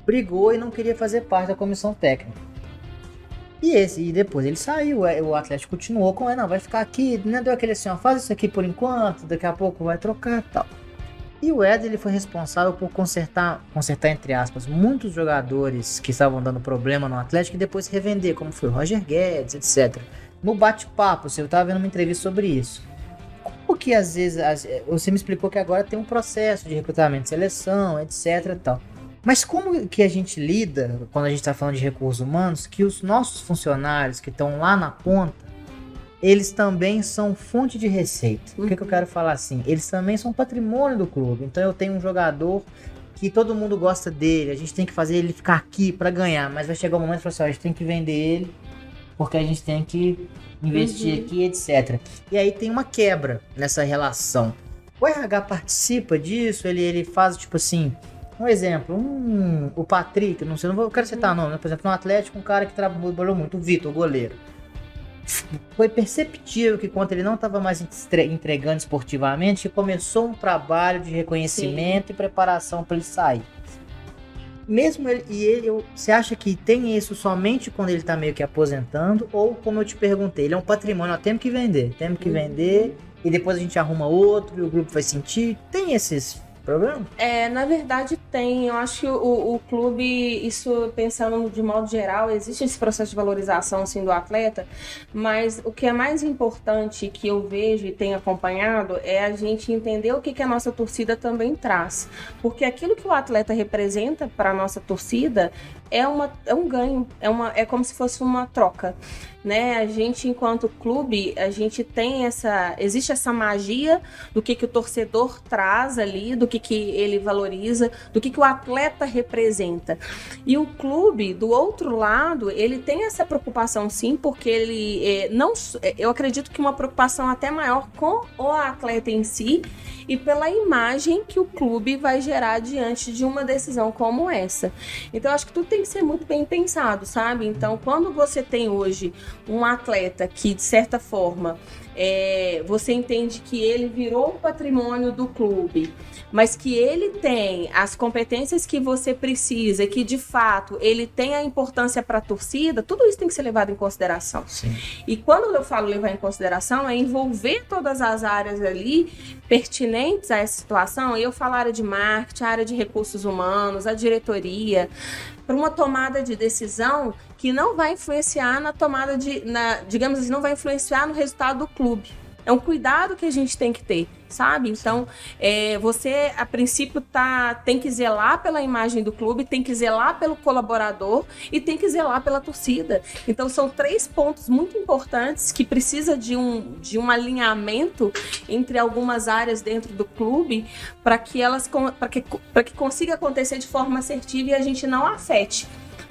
brigou e não queria fazer parte da comissão técnica. E depois ele saiu, o Atlético continuou com ele, não, vai ficar aqui, né, deu aquele assim, ó, faz isso aqui por enquanto, daqui a pouco vai trocar e tal. E o Éder, ele foi responsável por consertar entre aspas, muitos jogadores que estavam dando problema no Atlético e depois revender, como foi o Roger Guedes, etc. No bate-papo, eu estava vendo uma entrevista sobre isso. Como que às vezes, você me explicou que agora tem um processo de recrutamento de seleção, etc e tal. Mas como que a gente lida, quando a gente está falando de recursos humanos, que os nossos funcionários que estão lá na ponta, eles também são fonte de receita. O que eu quero falar assim? Eles também são patrimônio do clube. Então eu tenho um jogador que todo mundo gosta dele, a gente tem que fazer ele ficar aqui para ganhar, mas vai chegar um momento que a gente tem que vender ele, porque a gente tem que investir aqui, etc. E aí tem uma quebra nessa relação. O RH participa disso, ele faz tipo assim, um exemplo, o Patrick, eu quero citar nome, né? Por exemplo, no Atlético, um cara que trabalhou muito, o Vitor, o goleiro. Foi perceptível que quando ele não estava mais entregando esportivamente, começou um trabalho de reconhecimento e preparação para ele sair. Mesmo você acha que tem isso somente quando ele está meio que aposentando? Ou, como eu te perguntei, ele é um patrimônio, nós temos que vender, e depois a gente arruma outro, e o grupo vai sentir. Tem esses problemas? Na verdade tem. Eu acho que o clube, isso pensando de modo geral, existe esse processo de valorização assim, do atleta, mas o que é mais importante que eu vejo e tenho acompanhado é a gente entender o que a nossa torcida também traz. Porque aquilo que o atleta representa para a nossa torcida é um ganho, é como se fosse uma troca. Né? A gente, enquanto clube, a gente tem existe essa magia do que o torcedor traz ali, do que ele valoriza, do que o atleta representa. E o clube, do outro lado, ele tem essa preocupação sim, porque ele eu acredito que uma preocupação até maior com o atleta em si e pela imagem que o clube vai gerar diante de uma decisão como essa. Então, acho que tudo tem que ser muito bem pensado, sabe? Então, quando você tem hoje um atleta que, de certa forma, você entende que ele virou um patrimônio do clube, mas que ele tem as competências que você precisa, que de fato ele tem a importância para a torcida, tudo isso tem que ser levado em consideração. Sim. E quando eu falo levar em consideração, é envolver todas as áreas ali pertinentes a essa situação. Eu falo a área de marketing, a área de recursos humanos, a diretoria, para uma tomada de decisão que não vai influenciar digamos assim, não vai influenciar no resultado do clube. É um cuidado que a gente tem que ter, sabe? Então, você, a princípio, tem que zelar pela imagem do clube, tem que zelar pelo colaborador e tem que zelar pela torcida. Então, são 3 pontos muito importantes que precisa de um alinhamento entre algumas áreas dentro do clube para que consiga acontecer de forma assertiva e a gente não afete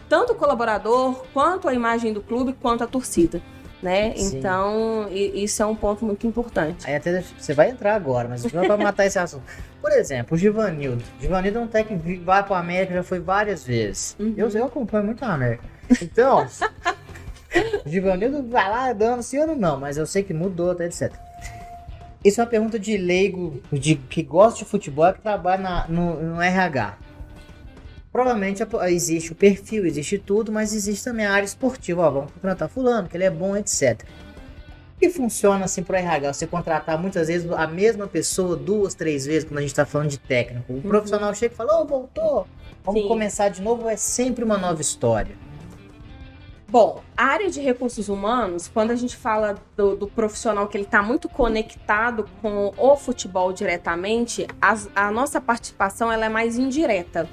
tanto o colaborador, quanto a imagem do clube, quanto a torcida. Né? Então, isso é um ponto muito importante. Aí até você vai entrar agora, mas não para matar esse assunto. Por exemplo, o Givanildo. Givanildo é um técnico que vai para a América, já foi várias vezes. Eu acompanho muito a América. Então, o Givanildo vai lá dando sim ou não, mas eu sei que mudou, até etc. Isso é uma pergunta de leigo, que gosta de futebol, que trabalha no RH. Provavelmente existe o perfil, existe tudo, mas existe também a área esportiva. Vamos contratar fulano, que ele é bom, etc. E funciona assim para o RH, você contratar muitas vezes a mesma pessoa 2, 3 vezes quando a gente está falando de técnico. O profissional chega e fala, voltou, vamos começar de novo, é sempre uma nova história. Bom, a área de recursos humanos, quando a gente fala do profissional que ele está muito conectado com o futebol diretamente, a nossa participação ela é mais indireta.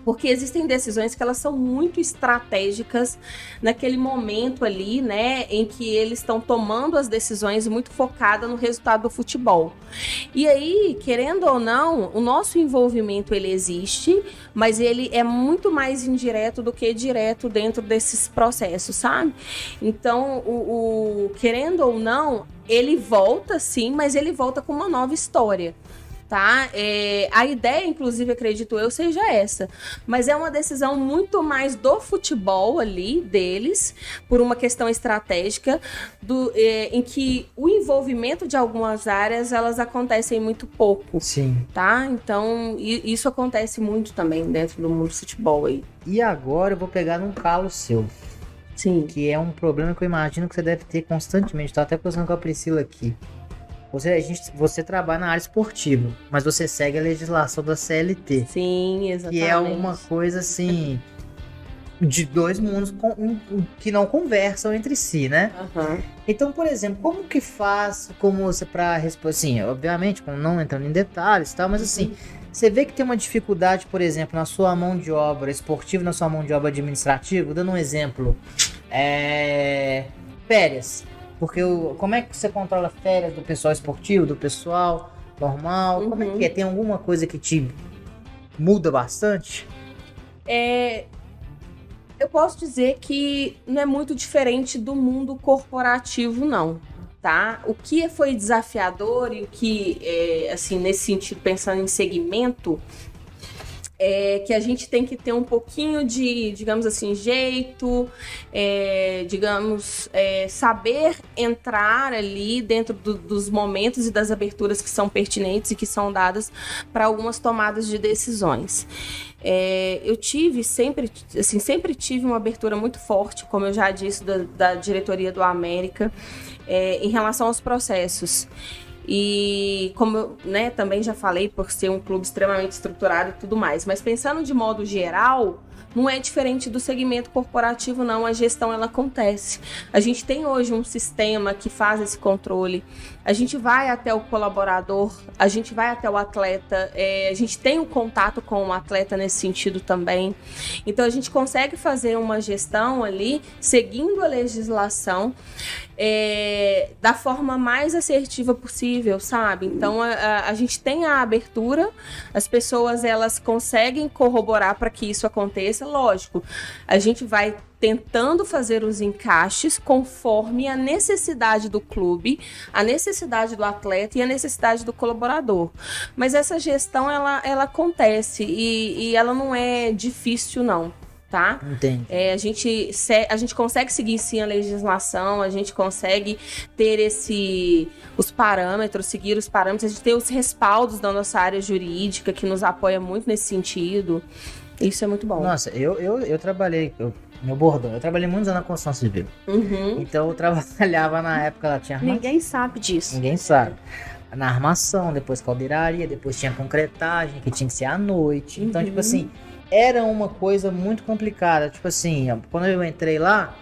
Porque existem decisões que elas são muito estratégicas naquele momento ali, né, em que eles estão tomando as decisões muito focada no resultado do futebol. E aí, querendo ou não, o nosso envolvimento ele existe, mas ele é muito mais indireto do que direto dentro desses processos, sabe? Então, querendo ou não, ele volta sim, mas ele volta com uma nova história. Tá? A ideia, inclusive, acredito eu, seja essa. Mas é uma decisão muito mais do futebol ali, deles, por uma questão estratégica, em que o envolvimento de algumas áreas, elas acontecem muito pouco. Sim. Tá? Então, isso acontece muito também dentro do mundo do futebol aí. E agora eu vou pegar num calo seu. Sim. Que é um problema que eu imagino que você deve ter constantemente. Tô até conversando com a Priscila aqui. Você trabalha na área esportiva, mas você segue a legislação da CLT. Sim, exatamente. Que é uma coisa assim, de dois mundos que não conversam entre si, né? Uhum. Então, por exemplo, como que faz, como você para responder, assim, obviamente, não entrando em detalhes e tal, mas assim, você vê que tem uma dificuldade, por exemplo, na sua mão de obra esportiva, na sua mão de obra administrativa, dando um exemplo, férias. Porque como é que você controla férias do pessoal esportivo, do pessoal normal? Como é que é? Tem alguma coisa que te muda bastante? Eu posso dizer que não é muito diferente do mundo corporativo, não. Tá? O que foi desafiador e o que, assim, nesse sentido, pensando em segmento, é que a gente tem que ter um pouquinho de, digamos assim, jeito, saber entrar ali dentro dos momentos e das aberturas que são pertinentes e que são dadas para algumas tomadas de decisões. Eu sempre tive uma abertura muito forte, como eu já disse, da diretoria do América, em relação aos processos. E como eu, também já falei, por ser um clube extremamente estruturado e tudo mais, mas pensando de modo geral, não é diferente do segmento corporativo, não. A gestão, ela acontece. A gente tem hoje um sistema que faz esse controle. A gente vai até o colaborador, a gente vai até o atleta, a gente tem um contato com o atleta nesse sentido também. Então, a gente consegue fazer uma gestão ali, seguindo a legislação, da forma mais assertiva possível, sabe? Então, a gente tem a abertura, as pessoas, elas conseguem corroborar para que isso aconteça. Lógico, a gente vai tentando fazer os encaixes conforme a necessidade do clube, a necessidade do atleta e a necessidade do colaborador. Mas essa gestão, ela acontece e ela não é difícil, não. Tá? Entendi. A gente consegue seguir sim a legislação, a gente consegue ter os parâmetros, seguir os parâmetros, a gente tem os respaldos da nossa área jurídica que nos apoia muito nesse sentido. Isso é muito bom. Nossa, eu trabalhei, meu bordão, eu trabalhei muitos anos na construção civil. Então eu trabalhava na época, ela tinha Ninguém sabe disso. Ninguém sabe. Na armação, depois caldeiraria, depois tinha concretagem, que tinha que ser à noite. Então, tipo assim, era uma coisa muito complicada. Tipo assim, quando eu entrei lá,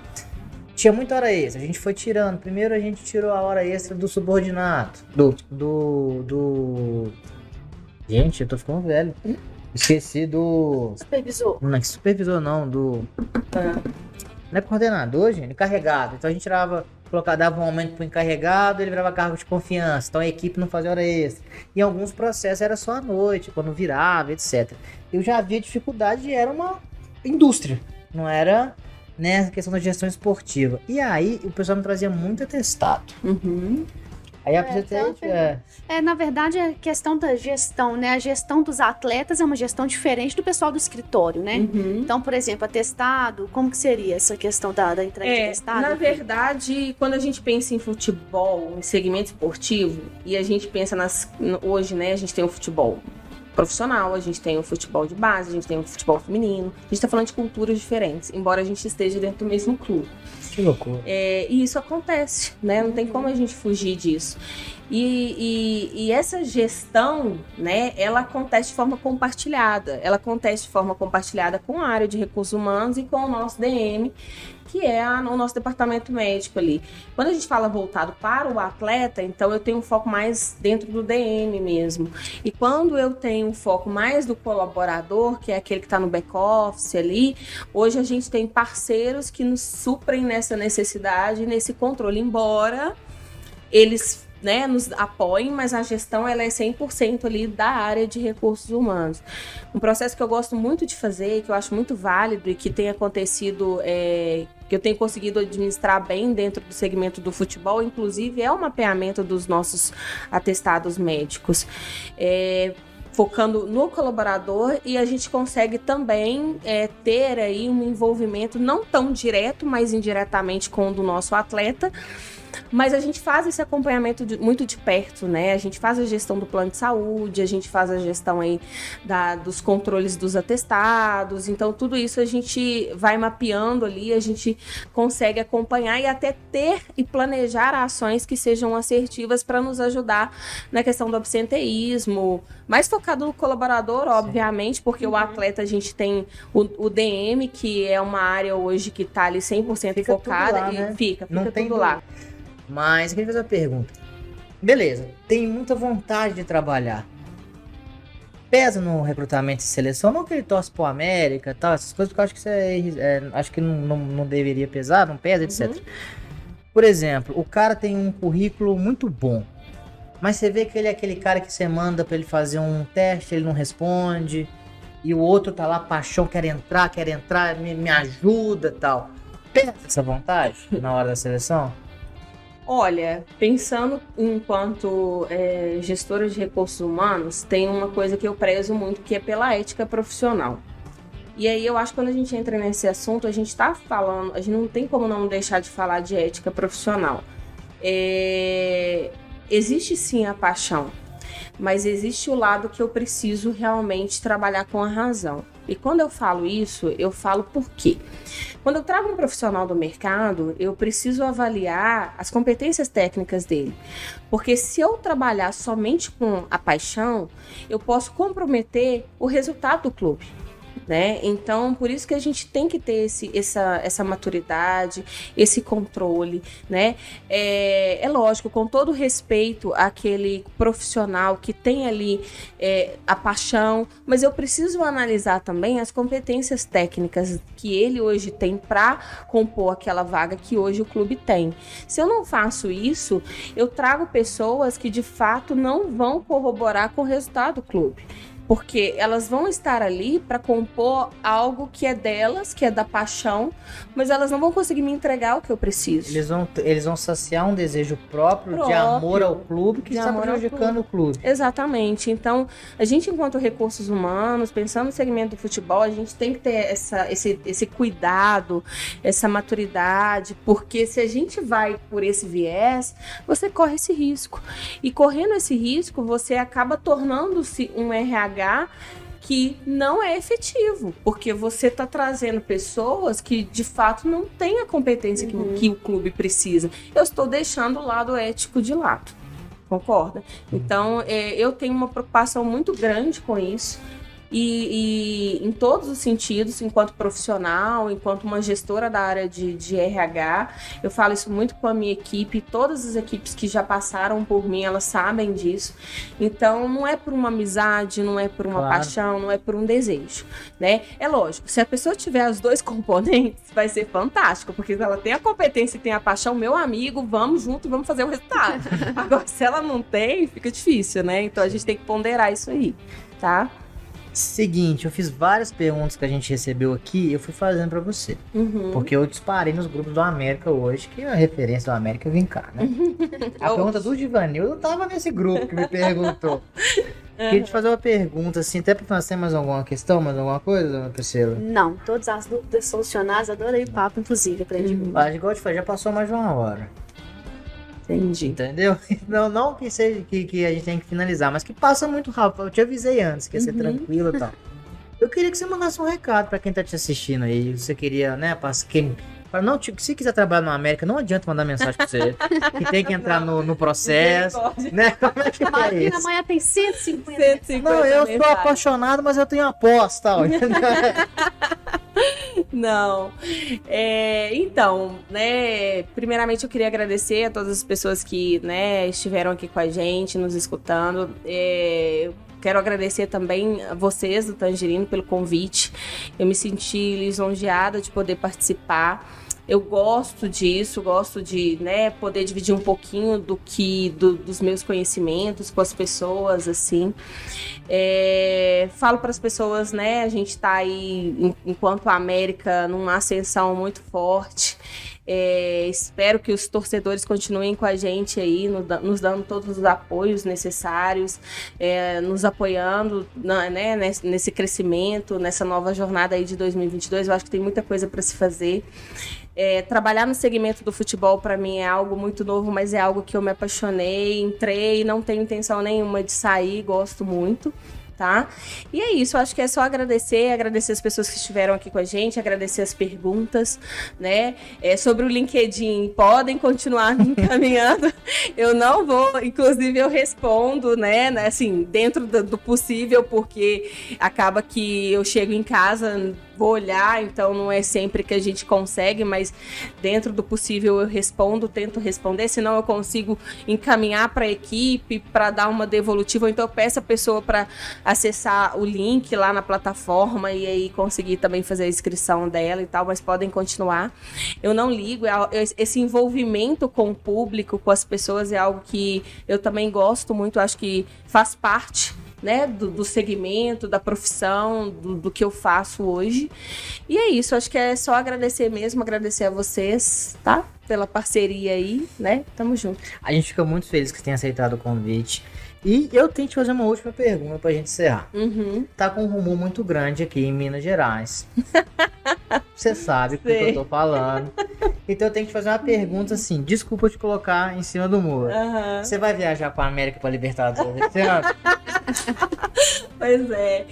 tinha muita hora extra. A gente foi tirando. Primeiro a gente tirou a hora extra do subordinado. Gente, eu tô ficando velho. Esqueci do... Supervisor. Não é supervisor, não. Não é coordenador, gente. Encarregado. Então a gente dava um aumento pro encarregado, ele virava cargo de confiança. Então a equipe não fazia hora extra. E alguns processos era só à noite, quando virava, etc. Eu já via dificuldade, era uma indústria. Não era, a questão da gestão esportiva. E aí o pessoal me trazia muito atestado. Aí na verdade, a questão da gestão, né? A gestão dos atletas é uma gestão diferente do pessoal do escritório, né? Então, por exemplo, atestado, como que seria essa questão da entrega de atestado? Na verdade, quando a gente pensa em futebol, em segmento esportivo, e a gente pensa hoje, né? A gente tem o futebol profissional, a gente tem o futebol de base, a gente tem o futebol feminino. A gente tá falando de culturas diferentes, embora a gente esteja dentro do mesmo clube. Que loucura. E isso acontece, né? Não tem como a gente fugir disso. E essa gestão, né, ela acontece de forma compartilhada. Ela acontece de forma compartilhada com a área de recursos humanos e com o nosso DM, que é o nosso departamento médico ali. Quando a gente fala voltado para o atleta, então eu tenho um foco mais dentro do DM mesmo. E quando eu tenho um foco mais do colaborador, que é aquele que está no back-office ali, hoje a gente tem parceiros que nos suprem nessa necessidade, nesse controle, embora eles, né, nos apoiem, mas a gestão ela é 100% ali da área de recursos humanos. Um processo que eu gosto muito de fazer, que eu acho muito válido e que tem acontecido, que eu tenho conseguido administrar bem dentro do segmento do futebol, inclusive é o mapeamento dos nossos atestados médicos. Focando no colaborador, e a gente consegue também ter aí um envolvimento não tão direto, mas indiretamente com o do nosso atleta. Mas a gente faz esse acompanhamento muito de perto, né? A gente faz a gestão do plano de saúde, a gente faz a gestão aí dos controles dos atestados. Então, tudo isso a gente vai mapeando ali, a gente consegue acompanhar e até ter e planejar ações que sejam assertivas para nos ajudar na questão do absenteísmo, mais focado no colaborador, obviamente, porque o atleta a gente tem o DM, que é uma área hoje que está ali 100% focada, lá, e né? fica Não tem tudo lá. Mas eu queria fazer uma pergunta. Beleza, tem muita vontade de trabalhar. Pesa no recrutamento e seleção? Não que ele torce pro América e tal, essas coisas, porque eu acho que isso acho que não deveria pesar, não pesa, etc. Por exemplo, o cara tem um currículo muito bom, mas você vê que ele é aquele cara que você manda pra ele fazer um teste, ele não responde, e o outro tá lá, paixão, quer entrar, me ajuda e tal. Pesa essa vontade na hora da seleção? Olha, pensando enquanto gestora de recursos humanos, tem uma coisa que eu prezo muito, que é pela ética profissional. E aí eu acho que quando a gente entra nesse assunto, a gente está falando, a gente não tem como não deixar de falar de ética profissional. Existe sim a paixão, mas existe o lado que eu preciso realmente trabalhar com a razão. E quando eu falo isso, eu falo por quê? Quando eu trago um profissional do mercado, eu preciso avaliar as competências técnicas dele. Porque se eu trabalhar somente com a paixão, eu posso comprometer o resultado do clube. Né? Então, por isso que a gente tem que ter essa maturidade, esse controle, né? É lógico, com todo respeito àquele profissional que tem ali a paixão, mas eu preciso analisar também as competências técnicas que ele hoje tem para compor aquela vaga que hoje o clube tem. Se eu não faço isso, eu trago pessoas que de fato não vão corroborar com o resultado do clube. Porque elas vão estar ali para compor algo que é delas, que é da paixão, mas elas não vão conseguir me entregar o que eu preciso. Eles vão saciar um desejo próprio de amor ao clube que está prejudicando o clube. Exatamente. Então, a gente, enquanto recursos humanos, pensando no segmento do futebol, a gente tem que ter esse cuidado, essa maturidade, porque se a gente vai por esse viés, você corre esse risco. E correndo esse risco, você acaba tornando-se um RH que não é efetivo, porque você está trazendo pessoas que de fato não têm a competência que o clube precisa. Eu estou deixando o lado ético de lado, concorda? Então, eu tenho uma preocupação muito grande com isso. E em todos os sentidos, enquanto profissional, enquanto uma gestora da área de RH, eu falo isso muito com a minha equipe, todas as equipes que já passaram por mim, elas sabem disso. Então, não é por uma amizade, não é por uma paixão, não é por um desejo, né? É lógico, se a pessoa tiver os dois componentes, vai ser fantástico, porque se ela tem a competência e tem a paixão, meu amigo, vamos junto e vamos fazer o resultado. Agora, se ela não tem, fica difícil, né? Então, a gente tem que ponderar isso aí, tá? Seguinte, eu fiz várias perguntas que a gente recebeu aqui e eu fui fazendo pra você. Porque eu disparei nos grupos do América hoje, que a referência do América vem cá, né? A pergunta do Divanil não tava nesse grupo que me perguntou. Queria te fazer uma pergunta, assim, até pra fazer mais alguma questão, mais alguma coisa, dona Priscila? Não, todas as dúvidas solucionadas, adorei o papo, inclusive, aprendi muito. Igual eu te falei, já passou mais de 1 hora. Entendi. Entendeu? Não que seja que a gente tem que finalizar, mas que passa muito rápido. Eu te avisei antes que ia ser tranquilo e tal. Eu queria que você mandasse um recado pra quem tá te assistindo aí. Você queria, né, não, se quiser trabalhar no América, não adianta mandar mensagem pra você. Que tem que entrar no processo, né? Como é que é isso? Amanhã tem 150. Não, eu sou apaixonado, mas eu tenho aposta, ó. Não. Então, né, primeiramente eu queria agradecer a todas as pessoas que, né, estiveram aqui com a gente, nos escutando. Quero agradecer também a vocês do Tangerino pelo convite. Eu me senti lisonjeada de poder participar. Eu gosto disso, gosto de, né, poder dividir um pouquinho dos meus conhecimentos com as pessoas, assim. Falo para as pessoas, né, a gente está aí, enquanto a América, numa ascensão muito forte. Espero que os torcedores continuem com a gente aí, nos dando todos os apoios necessários, nos apoiando né, nesse crescimento, nessa nova jornada aí de 2022. Eu acho que tem muita coisa para se fazer. Trabalhar no segmento do futebol para mim é algo muito novo, mas é algo que eu me apaixonei, entrei, não tenho intenção nenhuma de sair, gosto muito. Tá? E é isso, eu acho que é só agradecer as pessoas que estiveram aqui com a gente, agradecer as perguntas, né? Sobre o LinkedIn, podem continuar me encaminhando, eu não vou, inclusive eu respondo, né, assim, dentro do possível, porque acaba que eu chego em casa, vou olhar, então não é sempre que a gente consegue, mas dentro do possível eu respondo, tento responder, senão eu consigo encaminhar para a equipe, para dar uma devolutiva, ou então eu peço a pessoa para acessar o link lá na plataforma e aí conseguir também fazer a inscrição dela e tal, mas podem continuar. Eu não ligo, esse envolvimento com o público, com as pessoas, é algo que eu também gosto muito, acho que faz parte, né, do segmento, da profissão, do que eu faço hoje. E é isso, acho que é só agradecer mesmo, agradecer a vocês, tá? Pela parceria aí, né? Tamo junto. A gente fica muito feliz que você tenha aceitado o convite. E eu tenho que te fazer uma última pergunta pra gente encerrar. Tá com um rumor muito grande aqui em Minas Gerais. Você sabe o que eu tô falando. Então eu tenho que te fazer uma pergunta assim, desculpa te colocar em cima do muro. Você vai viajar pra América pra Libertadores esse ano? Pois é.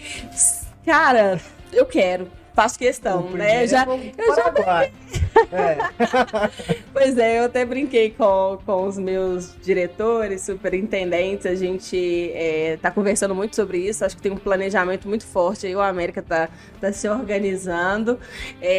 Cara, eu quero. Faço questão, né? Eu já Pois é, eu até brinquei com os meus diretores, superintendentes, a gente tá conversando muito sobre isso, acho que tem um planejamento muito forte aí, o América tá se organizando.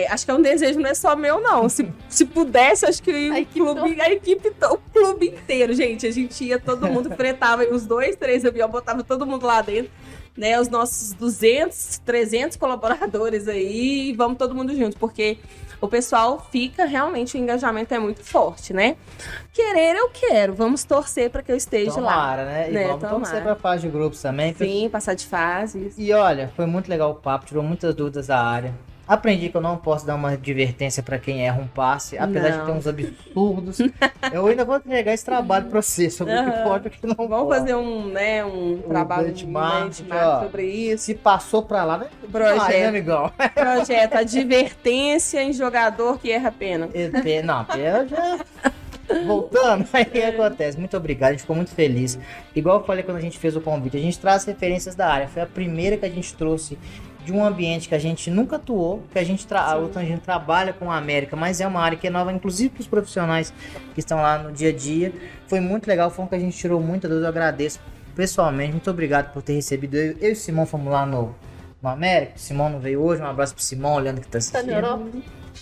Acho que é um desejo, não é só meu, não. Se pudesse, acho que o clube inteiro, gente, a gente ia, todo mundo fretava os 2, 3 aviões, botava todo mundo lá dentro. Né, os nossos 200, 300 colaboradores aí, e vamos todo mundo junto, porque o pessoal fica, realmente o engajamento é muito forte, né? Querer eu quero, vamos torcer para que eu esteja lá. Né? E vamos torcer para a fase de grupos também. Sim, passar de fase. E olha, foi muito legal o papo, tirou muitas dúvidas da área. Aprendi que eu não posso dar uma advertência pra quem erra um passe, apesar de ter uns absurdos. Eu ainda vou entregar esse trabalho pra você sobre o que pode e o que não pode. Vamos fazer um trabalho benchmark sobre isso. Se passou pra lá, né? Projeto, amigão? Projeto, advertência em jogador que erra pênalti. Não, eu já... Voltando, aí o que acontece? Muito obrigado, a gente ficou muito feliz. Igual eu falei quando a gente fez o convite, a gente traz referências da área. Foi a primeira que a gente trouxe de um ambiente que a gente nunca atuou, que a gente trabalha com a América, mas é uma área que é nova, inclusive para os profissionais que estão lá no dia a dia. Foi muito legal, foi um que a gente tirou muita dúvida, eu agradeço pessoalmente, muito obrigado por ter recebido. Eu e o Simão fomos lá no América, o Simão não veio hoje, um abraço pro Simão, o Leandro que tá assistindo. Tá na Europa?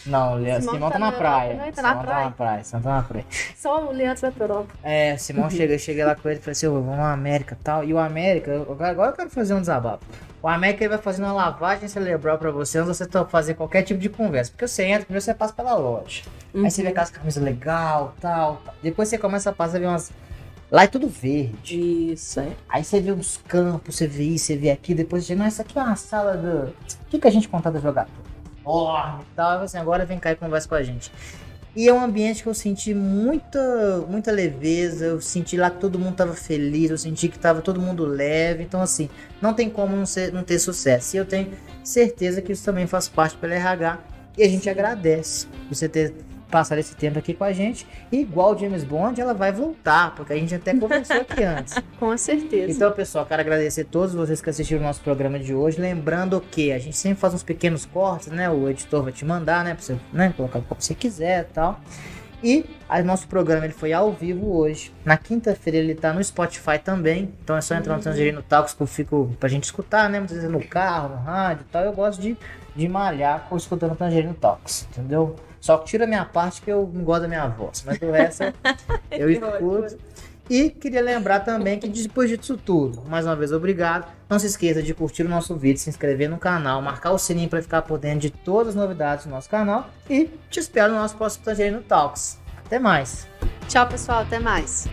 Não, o Simão tá na praia. Não, tá na praia. Simão tá na praia. Só o Leandro vai pra Europa. O Simão cheguei lá com ele e falei assim, vamos na América e tal. E o América, agora eu quero fazer um desabafo. O América ele vai fazer uma lavagem cerebral pra você antes de você fazer qualquer tipo de conversa. Porque você entra, primeiro você passa pela loja. Aí você vê aquelas camisas legais, tal. Depois você começa a passar, ver umas... Lá é tudo verde. Isso, é. Aí você vê uns campos, você vê isso, você vê aqui. Depois você diz, não, essa aqui é uma sala do... O que a gente conta do jogador? E tal. Assim, agora vem cá e conversa com a gente. E é um ambiente que eu senti muita leveza, eu senti lá que todo mundo tava feliz, eu senti que tava todo mundo leve, então assim, não tem como não ter sucesso. E eu tenho certeza que isso também faz parte pela RH, e a gente agradece você ter passado esse tempo aqui com a gente, e igual o James Bond, ela vai voltar, porque a gente até conversou aqui antes. Com certeza. Então, pessoal, quero agradecer a todos vocês que assistiram o nosso programa de hoje. Lembrando que a gente sempre faz uns pequenos cortes, né? O editor vai te mandar, né? Pra você, né? Colocar o que você quiser e tal. E o nosso programa ele foi ao vivo hoje. Na quinta-feira ele tá no Spotify também. Então é só entrar no Tangerino Talks que eu fico pra gente escutar, né? Muitas vezes no carro, no rádio e tal. Eu gosto de de malhar ou escutando Tangerino Talks, entendeu? Só que tira a minha parte que eu não gosto da minha voz, mas do resto eu escuto. E queria lembrar também que depois disso tudo, mais uma vez obrigado. Não se esqueça de curtir o nosso vídeo, se inscrever no canal, marcar o sininho para ficar por dentro de todas as novidades do nosso canal. E te espero no nosso próximo Tangerino Talks. Até mais. Tchau, pessoal. Até mais.